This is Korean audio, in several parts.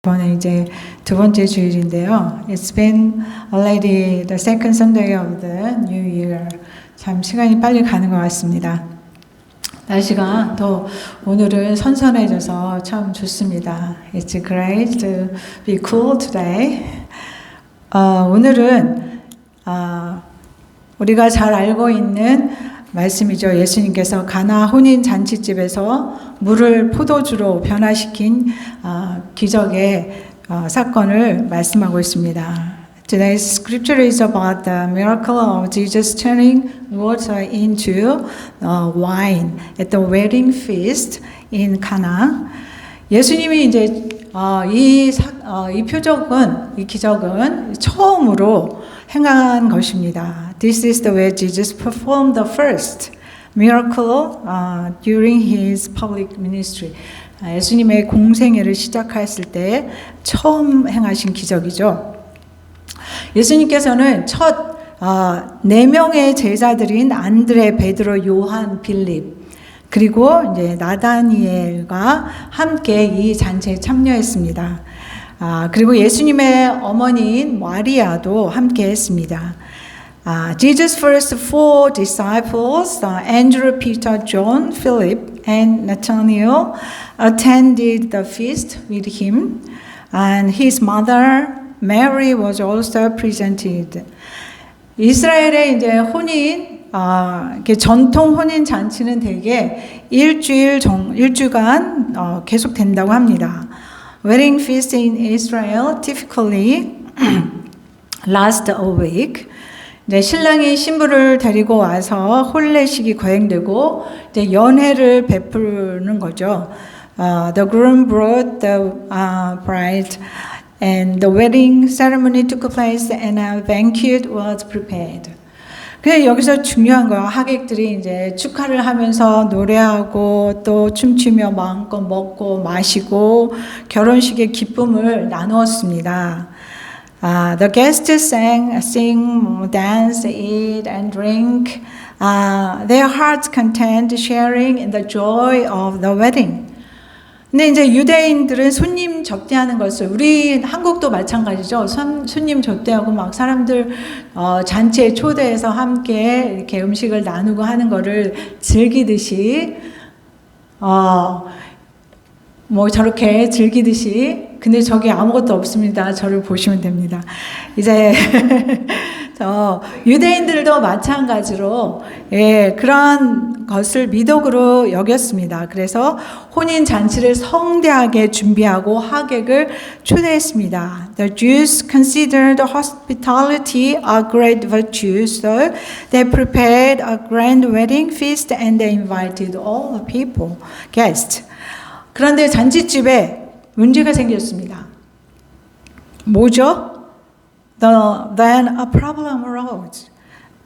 이번에 이제 두 번째 주일인데요. It's been already the second Sunday of the new year. 참 시간이 빨리 가는 것 같습니다. 날씨가 또 오늘은 선선해져서 참 좋습니다. It's great to be cool today. 오늘은 우리가 잘 알고 있는 말씀이죠. 예수님께서 가나 혼인 잔치집에서 물을 포도주로 변화시킨 기적의 사건을 말씀하고 있습니다. Today's scripture is about the miracle of Jesus turning water into wine at the wedding feast in Cana. 예수님이 이제 이 기적은 처음으로 행한 것입니다. This is the way Jesus performed the first miracle during his public ministry. 예수님의 공생애를 시작했을 때 처음 행하신 기적이죠. 예수님께서는 첫 4명의 제자들인 안드레, 베드로, 요한, 빌립 그리고 이제 나다니엘과 함께 이 잔치에 참여했습니다. 그리고 예수님의 어머니인 마리아도 함께 했습니다. Jesus' first four disciples, Andrew, Peter, John, Philip, and Nathanael, attended the feast with him, and his mother Mary was also presented. 이스라엘의 이제 전통 혼인 잔치는 대개 일주간 계속 된다고 합니다. Wedding feast in Israel typically last a week. 이제 신랑이 신부를 데리고 와서 혼례식이 거행되고 이제 연회를 베푸는 거죠. The groom brought the bride, and the wedding ceremony took place, and a banquet was prepared. 그래서 여기서 중요한 거야. 하객들이 이제 축하를 하면서 노래하고 또 춤추며 마음껏 먹고 마시고 결혼식의 기쁨을 나누었습니다. The guests sing, dance, eat, and drink. Their hearts content, sharing in the joy of the wedding. 근데 이제 유대인들은 손님 접대하는 것을, 우리 한국도 마찬가지죠. 손님 접대하고 막 사람들 잔치에 초대해서 함께 이렇게 음식을 나누고 하는 거를 즐기듯이 저렇게 즐기듯이, 근데 저기 아무것도 없습니다. 저를 보시면 됩니다. 이제 유대인들도 마찬가지로 그런 것을 미덕으로 여겼습니다. 그래서 혼인 잔치를 성대하게 준비하고 하객을 초대했습니다. The Jews considered hospitality a great virtue, so they prepared a grand wedding feast and they invited all the people, guests. 그런데 잔치집에 문제가 생겼습니다. 뭐죠? Then a problem arose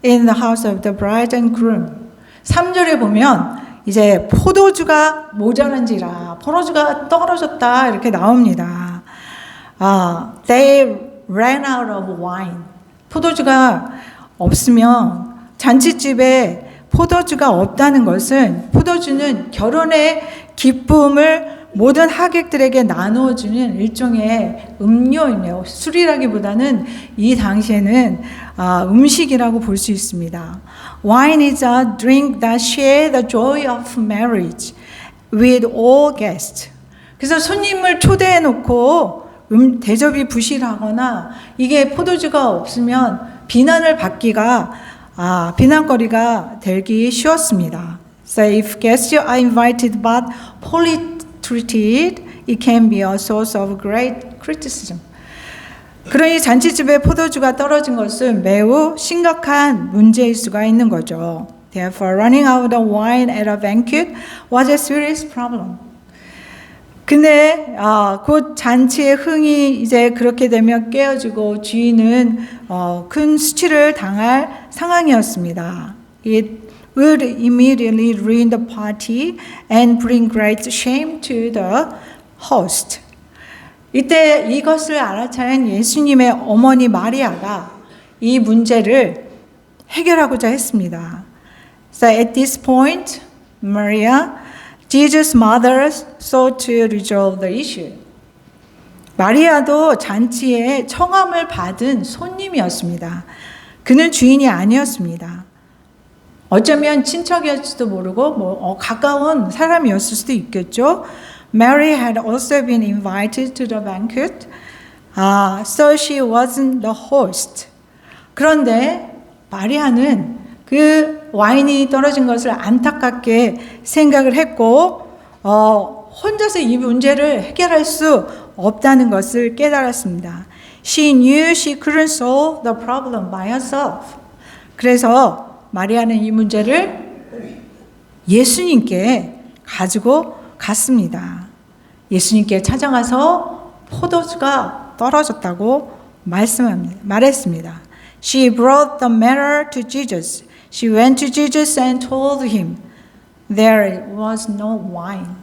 in the house of the bride and groom. 3절에 보면 이제 포도주가 모자란지라, 포도주가 떨어졌다 이렇게 나옵니다. They ran out of wine. 포도주가 없으면, 잔치집에 포도주가 없다는 것은, 포도주는 결혼의 기쁨을 모든 하객들에게 나누어주는 일종의 음료이며, 술이라기보다는 이 당시에는 음식이라고 볼 수 있습니다. Wine is a drink that shares the joy of marriage with all guests. 그래서 손님을 초대해 놓고 대접이 부실하거나 이게 포도주가 없으면 비난거리가 되기 쉬웠습니다. So if guests are invited but poorly treated, it can be a source of great criticism. 그러니 잔치집에 포도주가 떨어진 것은 매우 심각한 문제일 수가 있는 거죠. Therefore, running out of wine at a banquet was a serious problem. 근데 곧 잔치의 흥이 이제 그렇게 되면 깨어지고 주인은 큰 수치를 당할 상황이었습니다. It would immediately ruin the party and bring great shame to the host. 이때 이것을 알아차린 예수님의 어머니 마리아가 이 문제를 해결하고자 했습니다. So at this point, Maria, Jesus' mother, sought to resolve the issue. 마리아도 잔치에 청함을 받은 손님이었습니다. 그는 주인이 아니었습니다. 어쩌면 친척이었지도 모르고 가까운 사람이었을 수도 있겠죠. Mary had also been invited to the banquet, so she wasn't the host. 그런데 마리아는 그 와인이 떨어진 것을 안타깝게 생각을 했고 혼자서 이 문제를 해결할 수 없다는 것을 깨달았습니다. She knew she couldn't solve the problem by herself. 그래서 마리아는 이 문제를 예수님께 가지고 갔습니다. 예수님께 찾아가서 포도주가 떨어졌다고 말했습니다. She brought the matter to Jesus. She went to Jesus and told him there was no wine.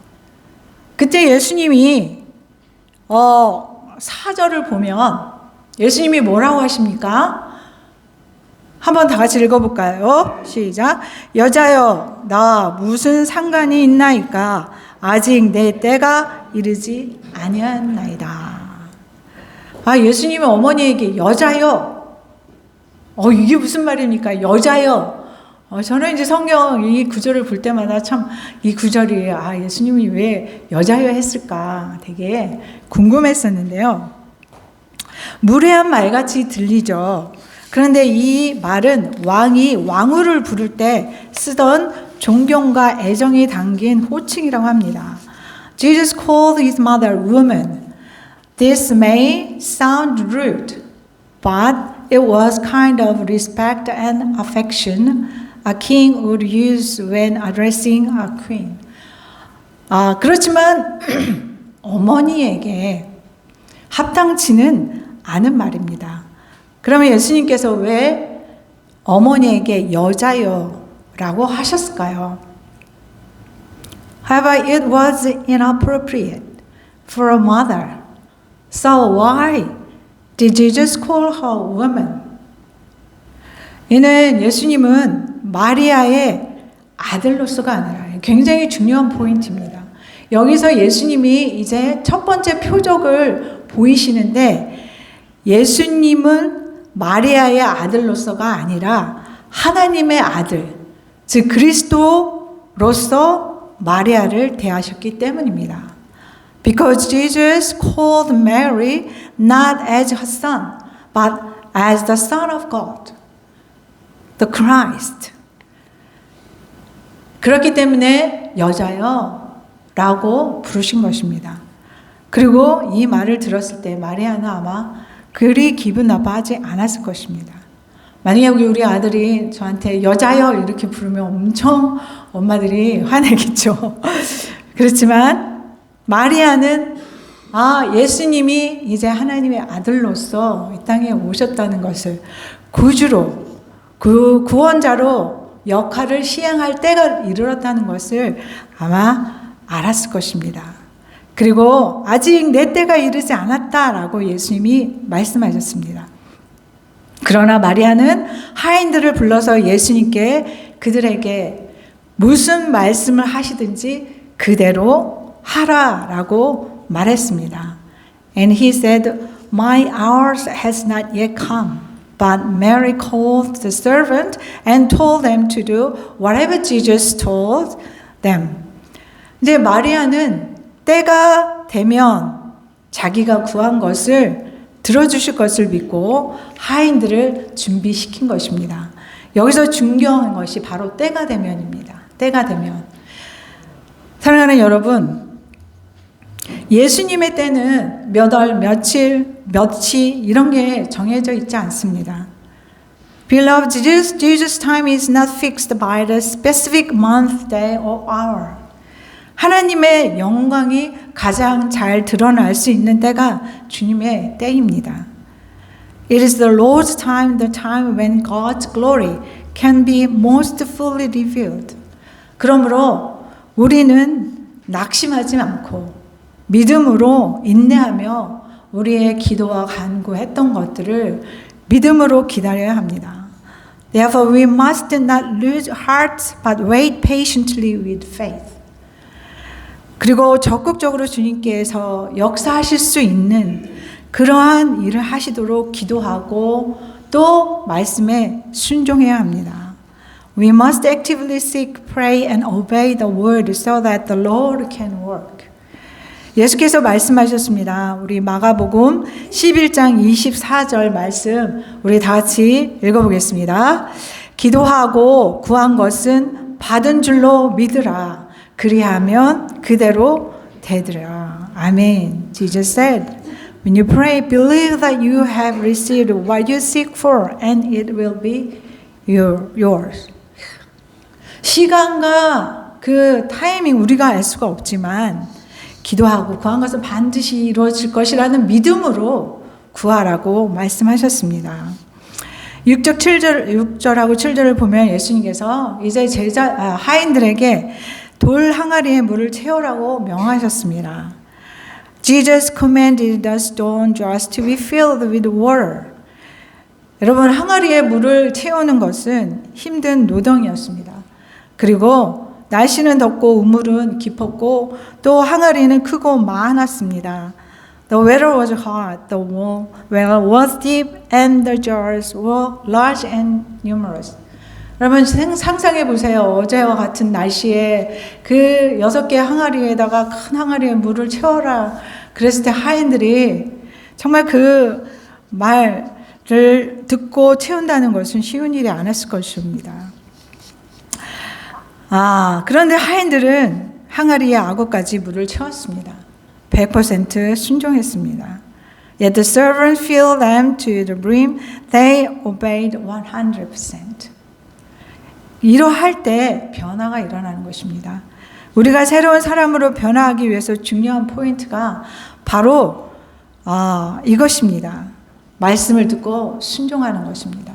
그때 예수님이 4절을 보면 예수님이 뭐라고 하십니까? 한번 다 같이 읽어볼까요? 시작. 여자여, 나 무슨 상관이 있나이까? 아직 내 때가 이르지 아니하나이다. 예수님은 어머니에게 여자여. 이게 무슨 말입니까? 여자여. 저는 이제 성경 이 구절을 볼 때마다 참 이 구절이 예수님이 왜 여자여 했을까 되게 궁금했었는데요. 무례한 말같이 들리죠. 그런데 이 말은 왕이 왕후를 부를 때 쓰던 존경과 애정이 담긴 호칭이라고 합니다. Jesus called his mother woman. This may sound rude, but it was kind of respect and affection a king would use when addressing a queen. 그렇지만 어머니에게 합당치는 않은 말입니다. 그러면 예수님께서 왜 어머니에게 여자여라고 하셨을까요? However, it was inappropriate for a mother. So why did Jesus call her woman? 이는 예수님은 마리아의 아들로서가 아니라 굉장히 중요한 포인트입니다. 여기서 예수님이 이제 첫 번째 표적을 보이시는데 예수님은 마리아의 아들로서가 아니라 하나님의 아들, 즉 그리스도로서 마리아를 대하셨기 때문입니다. Because Jesus called Mary not as her son, but as the Son of God, the Christ. 그렇기 때문에 여자여 라고 부르신 것입니다. 그리고 이 말을 들었을 때 마리아는 아마 그리 기분 나빠하지 않았을 것입니다. 만약에 우리 아들이 저한테 여자여 이렇게 부르면 엄청 엄마들이 화내겠죠. 그렇지만 마리아는 예수님이 이제 하나님의 아들로서 이 땅에 오셨다는 것을 구주로 그 구원자로 역할을 시행할 때가 이르렀다는 것을 아마 알았을 것입니다. 그리고 아직 내 때가 이르지 않았다라고 예수님이 말씀하셨습니다. 그러나 마리아는 하인들을 불러서 예수님께 그들에게 무슨 말씀을 하시든지 그대로 하라라고 말했습니다. And he said, My hour has not yet come. But Mary called the servant and told them to do whatever Jesus told them. 이제 마리아는 때가 되면 자기가 구한 것을 들어주실 것을 믿고 하인들을 준비시킨 것입니다. 여기서 중요한 것이 바로 때가 되면입니다. 때가 되면. 사랑하는 여러분, 예수님의 때는 몇 월, 며칠, 며칠 이런 게 정해져 있지 않습니다. Beloved, Jesus' time is not fixed by the specific month, day, or hour. 하나님의 영광이 가장 잘 드러날 수 있는 때가 주님의 때입니다. It is the Lord's time, the time when God's glory can be most fully revealed. 그러므로 우리는 낙심하지 않고 믿음으로 인내하며 우리의 기도와 간구했던 것들을 믿음으로 기다려야 합니다. Therefore, we must not lose heart, but wait patiently with faith. 그리고 적극적으로 주님께서 역사하실 수 있는 그러한 일을 하시도록 기도하고 또 말씀에 순종해야 합니다. We must actively seek, pray and obey the word so that the Lord can work. 예수께서 말씀하셨습니다. 우리 마가복음 11장 24절 말씀 우리 다 같이 읽어보겠습니다. 기도하고 구한 것은 받은 줄로 믿으라. 그리하면 그대로 되리라. 아멘. Jesus said, when you pray, believe that you have received what you seek for and it will be yours. 시간과 그 타이밍 우리가 알 수가 없지만 기도하고 구한 것은 반드시 이루어질 것이라는 믿음으로 구하라고 말씀하셨습니다. 6절하고 7절을 보면 예수님께서 이제 하인들에게 돌 항아리에 물을 채우라고 명하셨습니다. Jesus commanded the stone jars to be filled with water. 여러분, 항아리에 물을 채우는 것은 힘든 노동이었습니다. 그리고 날씨는 덥고 우물은 깊었고 또 항아리는 크고 많았습니다. The weather was hot, the well was deep, and the jars were large and numerous. 여러분 상상해 보세요. 어제와 같은 날씨에 그 6개 항아리에다가 큰 항아리에 물을 채워라 그랬을 때 하인들이 정말 그 말을 듣고 채운다는 것은 쉬운 일이 아니었을 것입니다. 그런데 하인들은 항아리에 악어까지 물을 채웠습니다. 100% 순종했습니다. Yet the servants filled them to the brim. They obeyed 100%. 이러할 때 변화가 일어나는 것입니다. 우리가 새로운 사람으로 변화하기 위해서 중요한 포인트가 바로 이것입니다. 말씀을 듣고 순종하는 것입니다.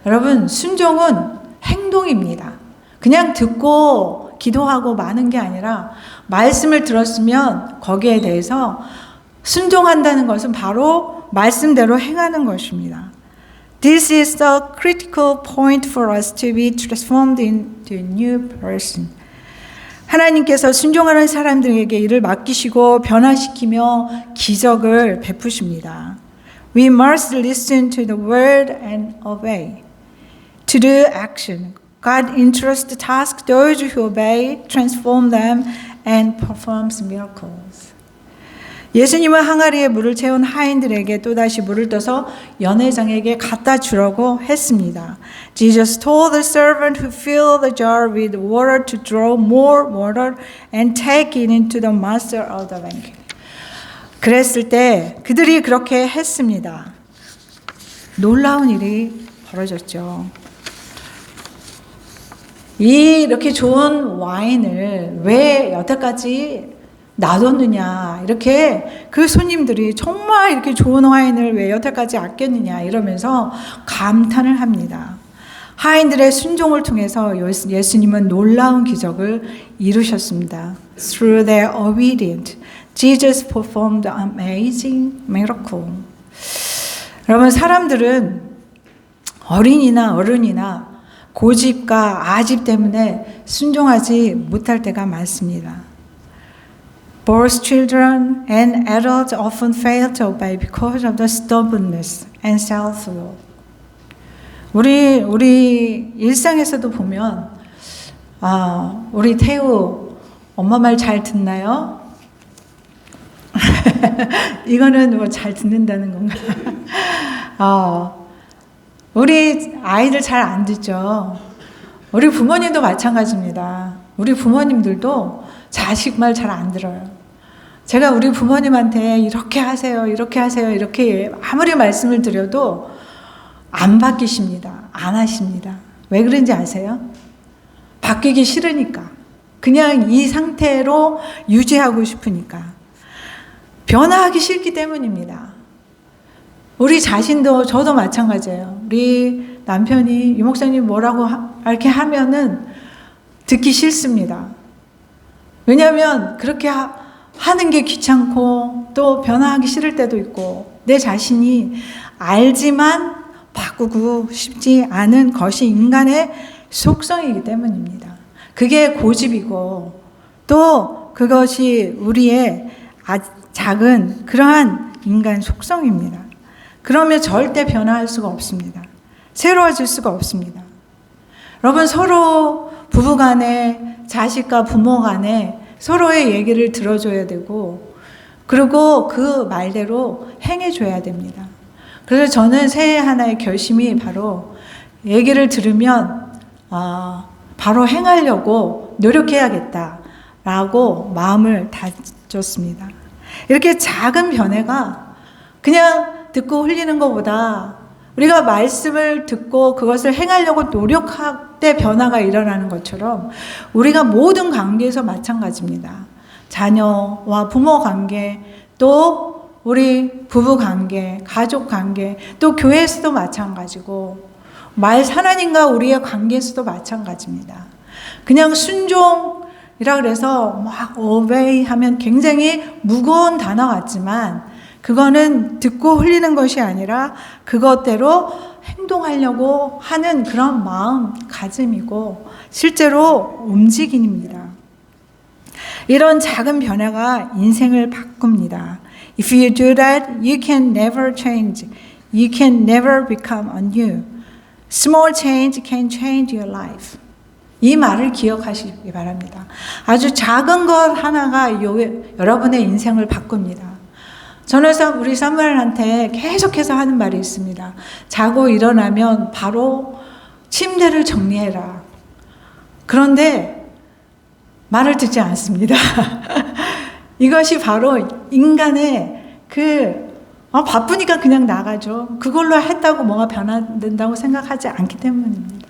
여러분, 순종은 행동입니다. 그냥 듣고 기도하고 마는 게 아니라 말씀을 들었으면 거기에 대해서 순종한다는 것은 바로 말씀대로 행하는 것입니다. This is the critical point for us to be transformed into a new person. 하나님께서 순종하는 사람들에게 일을 맡기시고 변화시키며 기적을 베푸십니다. We must listen to the word and obey. To do action. God entrusts the task those who obey, transform them, and performs miracles. 예수님은 항아리에 물을 채운 하인들에게 또다시 물을 떠서 연회장에게 갖다 주라고 했습니다. Jesus told the servant who filled the jar with water to draw more water and take it into the master of the banquet. 그랬을 때 그들이 그렇게 했습니다. 놀라운 일이 벌어졌죠. 이렇게 좋은 와인을 왜 여태까지 놔뒀느냐, 이렇게 그 손님들이 정말 이렇게 좋은 와인을 왜 여태까지 아꼈느냐 이러면서 감탄을 합니다. 하인들의 순종을 통해서 예수님은 놀라운 기적을 이루셨습니다. Through their obedience, Jesus performed amazing miracle. 여러분, 사람들은 어린이나 어른이나 고집과 아집 때문에 순종하지 못할 때가 많습니다. Both children and adults often fail to obey because of the stubbornness and self-will. 우리 일상에서도 보면 우리 태우 엄마 말 잘 듣나요? 이거는 뭐 잘 듣는다는 건가? 우리 아이들 잘 안 듣죠. 우리 부모님도 마찬가지입니다. 우리 부모님들도 자식 말 잘 안 들어요. 제가 우리 부모님한테 이렇게 하세요, 이렇게 하세요, 이렇게 아무리 말씀을 드려도 안 바뀌십니다. 안 하십니다. 왜 그런지 아세요? 바뀌기 싫으니까. 그냥 이 상태로 유지하고 싶으니까. 변화하기 싫기 때문입니다. 우리 자신도, 저도 마찬가지예요. 우리 남편이 유 목사님 뭐라고 이렇게 하면은 듣기 싫습니다. 왜냐하면 그렇게 하는 게 귀찮고 또 변화하기 싫을 때도 있고 내 자신이 알지만 바꾸고 싶지 않은 것이 인간의 속성이기 때문입니다. 그게 고집이고 또 그것이 우리의 작은 그러한 인간 속성입니다. 그러면 절대 변화할 수가 없습니다. 새로워질 수가 없습니다. 여러분, 서로 부부 간에, 자식과 부모 간에 서로의 얘기를 들어줘야 되고, 그리고 그 말대로 행해줘야 됩니다. 그래서 저는 새해 하나의 결심이 바로 얘기를 들으면 바로 행하려고 노력해야겠다라고 마음을 다졌습니다. 이렇게 작은 변화가 그냥 듣고 흘리는 것보다 우리가 말씀을 듣고 그것을 행하려고 노력할 때 변화가 일어나는 것처럼 우리가 모든 관계에서 마찬가지입니다. 자녀와 부모 관계, 또 우리 부부 관계, 가족 관계, 또 교회에서도 마찬가지고 하나님과 우리의 관계에서도 마찬가지입니다. 그냥 순종이라 그래서 막 obey 하면 굉장히 무거운 단어 같지만 그거는 듣고 흘리는 것이 아니라 그것대로 행동하려고 하는 그런 마음가짐이고 실제로 움직임입니다. 이런 작은 변화가 인생을 바꿉니다. If you do that, you can never change. You can never become anew. Small change can change your life. 이 말을 기억하시기 바랍니다. 아주 작은 것 하나가 여러분의 인생을 바꿉니다. 저는 우리 사무엘한테 계속해서 하는 말이 있습니다. 자고 일어나면 바로 침대를 정리해라. 그런데 말을 듣지 않습니다. 이것이 바로 인간의 바쁘니까 그냥 나가죠. 그걸로 했다고 뭐가 변화된다고 생각하지 않기 때문입니다.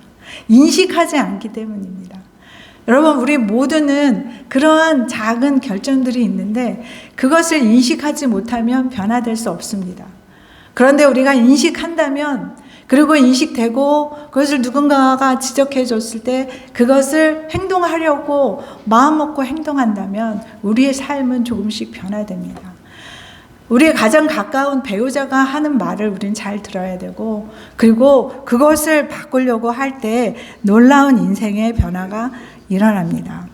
인식하지 않기 때문입니다. 여러분, 우리 모두는 그러한 작은 결정들이 있는데 그것을 인식하지 못하면 변화될 수 없습니다. 그런데 우리가 인식한다면, 그리고 인식되고 그것을 누군가가 지적해 줬을 때 그것을 행동하려고 마음 먹고 행동한다면 우리의 삶은 조금씩 변화됩니다. 우리의 가장 가까운 배우자가 하는 말을 우리는 잘 들어야 되고, 그리고 그것을 바꾸려고 할 때 놀라운 인생의 변화가 일어납니다.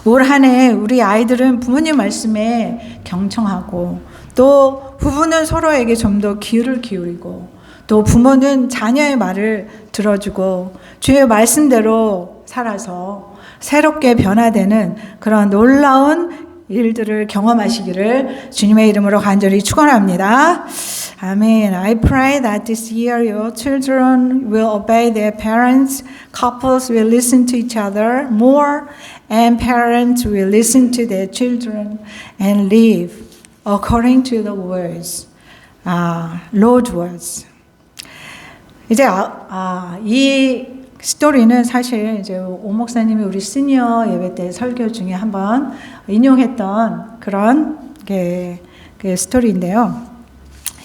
올 한 해 우리 아이들은 부모님 말씀에 경청하고, 또 부부는 서로에게 좀 더 귀를 기울이고, 또 부모는 자녀의 말을 들어주고 주의 말씀대로 살아서 새롭게 변화되는 그런 놀라운 일들을 경험하시기를 주님의 이름으로 간절히 축원합니다. 아멘. I pray that this year your children will obey their parents, couples will listen to each other more, and parents will listen to their children and live according to the words, Lord's words. 이제 이 스토리는 사실 이제 오 목사님이 우리 시니어 예배 때 설교 중에 한번 인용했던 그런 게 스토리인데요.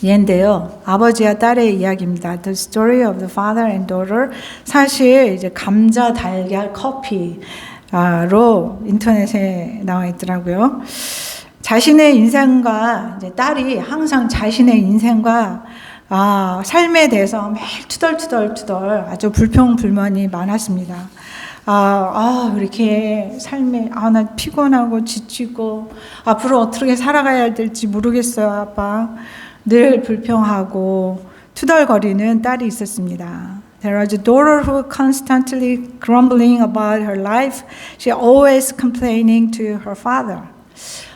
얘인데요. 아버지와 딸의 이야기입니다. The story of the father and daughter. 사실 이제 감자, 달걀, 커피로 인터넷에 나와 있더라고요. 자신의 인생과 이제 딸이 항상 자신의 인생과 삶에 대해서 매일 투덜투덜 아주 불평불만이 많았습니다. 이렇게 삶에, 나 피곤하고 지치고, 앞으로 어떻게 살아가야 될지 모르겠어요, 아빠. 늘 불평하고 투덜거리는 딸이 있었습니다. There was a daughter who constantly grumbling about her life. She always complaining to her father.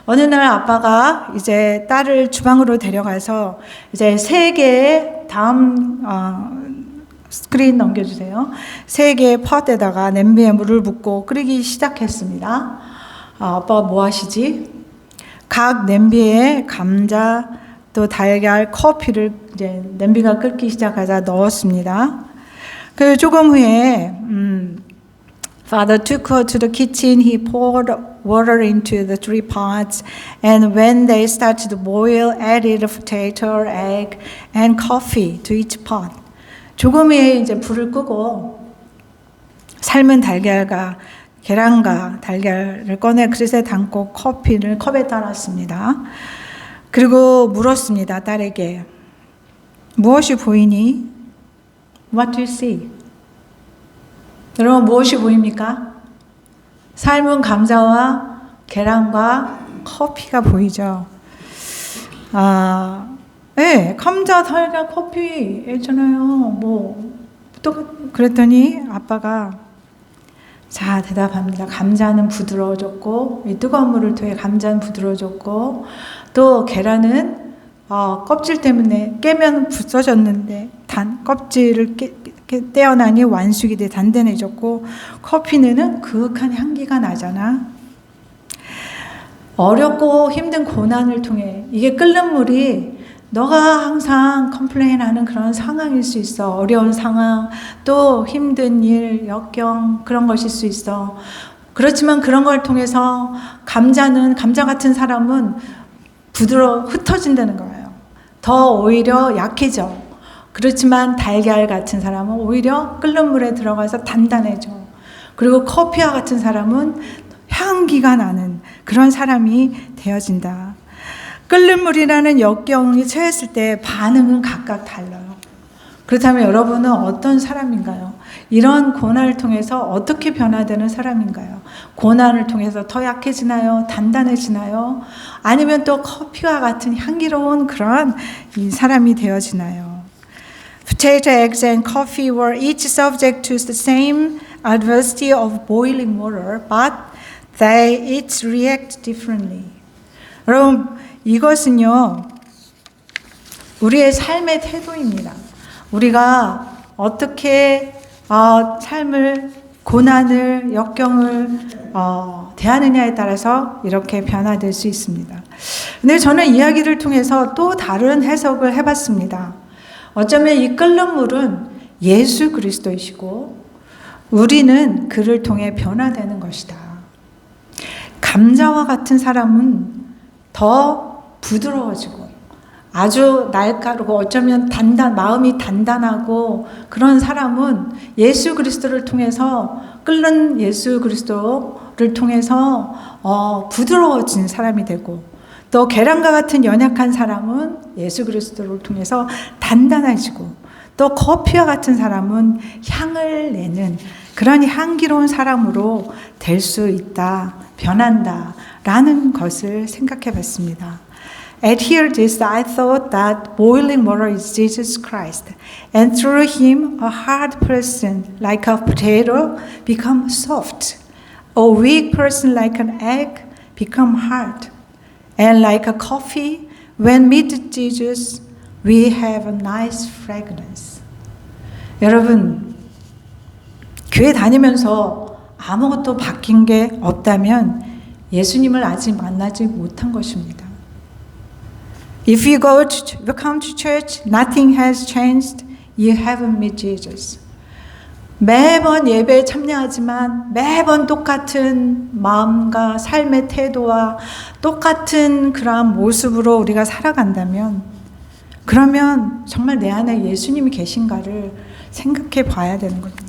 어느 날 아빠가 이제 딸을 주방으로 데려가서 이제 3개의 다음 스크린 넘겨주세요. 3개의 폿에다가 냄비에 물을 붓고 끓이기 시작했습니다. 아빠가 뭐 하시지? 각 냄비에 감자, 또 달걀, 커피를 이제 냄비가 끓기 시작하자 넣었습니다. 그 조금 후에 Father took her to the kitchen. He poured water into the 3 pots, and when they started to boil, added a potato, egg, and coffee to each pot. 조금 후에 이제 불을 끄고 삶은 달걀과 계란과 달걀을 꺼내 그릇에 담고 커피를 컵에 따랐습니다. 그리고 물었습니다, 딸에게. 무엇이 보이니? What do you see? 여러분, 무엇이 보입니까? 삶은 감자와 계란과 커피가 보이죠. 네, 감자, 달걀, 커피 있잖아요. 또 그랬더니 아빠가 자, 대답합니다. 감자는 부드러워졌고, 이 뜨거운 물을 통해 감자는 부드러워졌고, 또 계란은 껍질 때문에 깨면 부서졌는데 껍질을 떼어나니 완숙이 돼 단단해졌고, 커피는 그윽한 향기가 나잖아. 어렵고 힘든 고난을 통해 이게 끓는 물이 너가 항상 컴플레인하는 그런 상황일 수 있어. 어려운 상황, 또 힘든 일, 역경 그런 것일 수 있어. 그렇지만 그런 걸 통해서 감자 같은 사람은 흩어진다는 거예요. 더 오히려 약해져. 그렇지만 달걀 같은 사람은 오히려 끓는 물에 들어가서 단단해져. 그리고 커피와 같은 사람은 향기가 나는 그런 사람이 되어진다. 끓는 물이라는 역경이 처했을 때 반응은 각각 달라요. 그렇다면 여러분은 어떤 사람인가요? 이런 고난을 통해서 어떻게 변화되는 사람인가요? 고난을 통해서 더 약해지나요? 단단해지나요? 아니면 또 커피와 같은 향기로운 그런 사람이 되어지나요? Potato, eggs, and coffee were each subject to the same adversity of boiling water, but they each react differently. 여러분, 이것은요, 우리의 삶의 태도입니다. 우리가 어떻게 삶을, 고난을, 역경을 대하느냐에 따라서 이렇게 변화될 수 있습니다. 근데 저는 이야기를 통해서 또 다른 해석을 해봤습니다. 어쩌면 이 끓는 물은 예수 그리스도이시고 우리는 그를 통해 변화되는 것이다. 감자와 같은 사람은 더 부드러워지고 아주 날카롭고 어쩌면 마음이 단단하고 그런 사람은 예수 그리스도를 통해서 끓는 예수 그리스도를 통해서 부드러워진 사람이 되고 또 계란과 같은 연약한 사람은 예수 그리스도를 통해서 단단해지고 또 커피와 같은 사람은 향을 내는 그런 향기로운 사람으로 될 수 있다, 변한다 라는 것을 생각해 봤습니다. At hear this, I thought that boiling water is Jesus Christ, and through him a hard person like a potato become soft, a weak person like an egg become hard, and like a coffee, when meet Jesus, we have a nice fragrance. 여러분, 교회 다니면서 아무것도 바뀐 게 없다면 예수님을 아직 만나지 못한 것입니다. If you come to church, nothing has changed, you haven't met Jesus. 매번 예배에 참여하지만 매번 똑같은 마음과 삶의 태도와 똑같은 그러한 모습으로 우리가 살아간다면 그러면 정말 내 안에 예수님이 계신가를 생각해 봐야 되는 겁니다.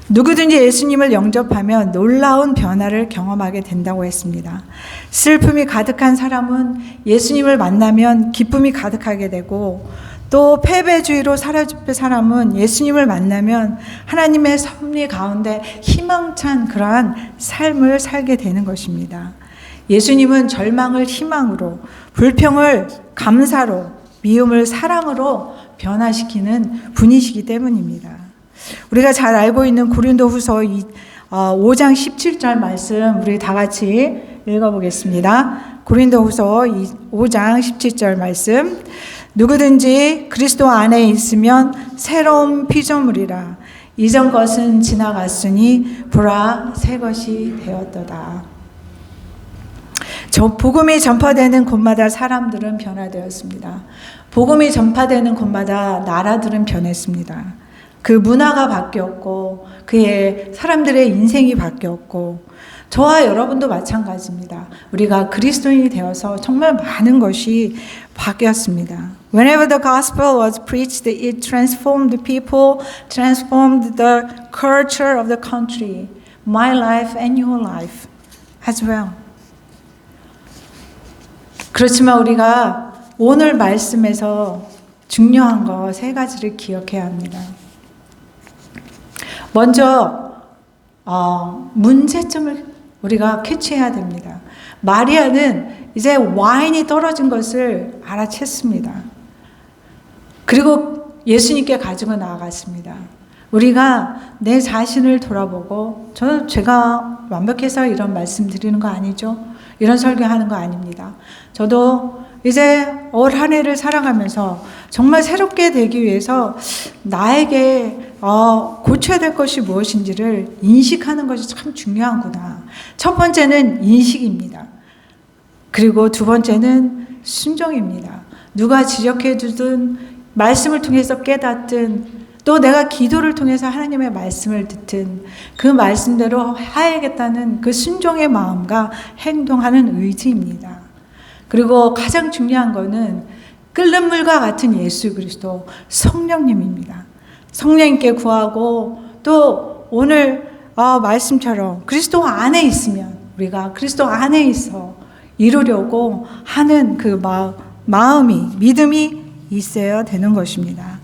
누구든지 예수님을 영접하면 놀라운 변화를 경험하게 된다고 했습니다. 슬픔이 가득한 사람은 예수님을 만나면 기쁨이 가득하게 되고 또 패배주의로 사로잡힌 사람은 예수님을 만나면 하나님의 섭리 가운데 희망찬 그러한 삶을 살게 되는 것입니다. 예수님은 절망을 희망으로, 불평을 감사로, 미움을 사랑으로 변화시키는 분이시기 때문입니다. 우리가 잘 알고 있는 고린도후서 5장 17절 말씀 우리 다 같이 읽어보겠습니다. 고린도후서 5장 17절 말씀. 누구든지 그리스도 안에 있으면 새로운 피조물이라. 이전 것은 지나갔으니 보라 새 것이 되었도다. 복음이 전파되는 곳마다 사람들은 변화되었습니다. 복음이 전파되는 곳마다 나라들은 변했습니다. 그 문화가 바뀌었고 그의 사람들의 인생이 바뀌었고 저와 여러분도 마찬가지입니다. 우리가 그리스도인이 되어서 정말 많은 것이 바뀌었습니다. Whenever the gospel was preached, it transformed the people, transformed the culture of the country, my life and your life as well. 그렇지만 우리가 오늘 말씀에서 중요한 거 세 가지를 기억해야 합니다. 먼저 문제점을 우리가 캐치해야 됩니다. 마리아는 이제 와인이 떨어진 것을 알아챘습니다. 그리고 예수님께 가지고 나아갔습니다. 우리가 내 자신을 돌아보고, 제가 완벽해서 이런 말씀 드리는 거 아니죠? 이런 설교하는 거 아닙니다. 저도 이제 올 한 해를 살아가면서 정말 새롭게 되기 위해서 나에게 고쳐야 될 것이 무엇인지를 인식하는 것이 참 중요하구나. 첫 번째는 인식입니다. 그리고 두 번째는 순종입니다. 누가 지적해 주든 말씀을 통해서 깨닫든 또 내가 기도를 통해서 하나님의 말씀을 듣든 그 말씀대로 하야겠다는 그 순종의 마음과 행동하는 의지입니다. 그리고 가장 중요한 거는 끓는 물과 같은 예수 그리스도 성령님입니다. 성령님께 구하고 또 오늘 말씀처럼 그리스도 안에 있으면 우리가 그리스도 안에 있어 이루려고 하는 그 마음이 믿음이 있어야 되는 것입니다.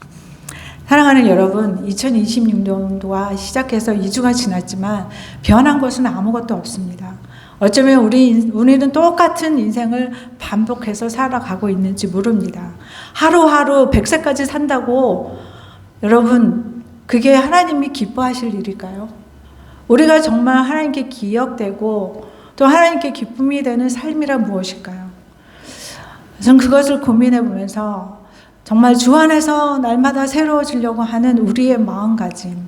사랑하는 여러분, 2026년도가 시작해서 2주가 지났지만 변한 것은 아무것도 없습니다. 어쩌면 우리는 똑같은 인생을 반복해서 살아가고 있는지 모릅니다. 하루하루 100세까지 산다고 여러분, 그게 하나님이 기뻐하실 일일까요? 우리가 정말 하나님께 기억되고 또 하나님께 기쁨이 되는 삶이란 무엇일까요? 전 그것을 고민해 보면서 정말 주 안에서 날마다 새로워지려고 하는 우리의 마음가짐,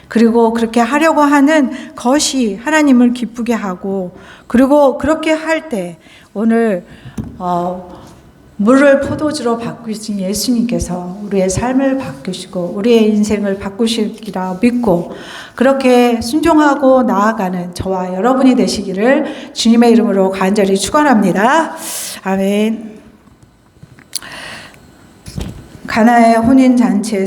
그리고 그렇게 하려고 하는 것이 하나님을 기쁘게 하고, 그리고 그렇게 할 때 오늘 물을 포도주로 바꾸신 예수님께서 우리의 삶을 바꾸시고 우리의 인생을 바꾸시리라 믿고 그렇게 순종하고 나아가는 저와 여러분이 되시기를 주님의 이름으로 간절히 축원합니다. 아멘. 가나의 혼인잔치에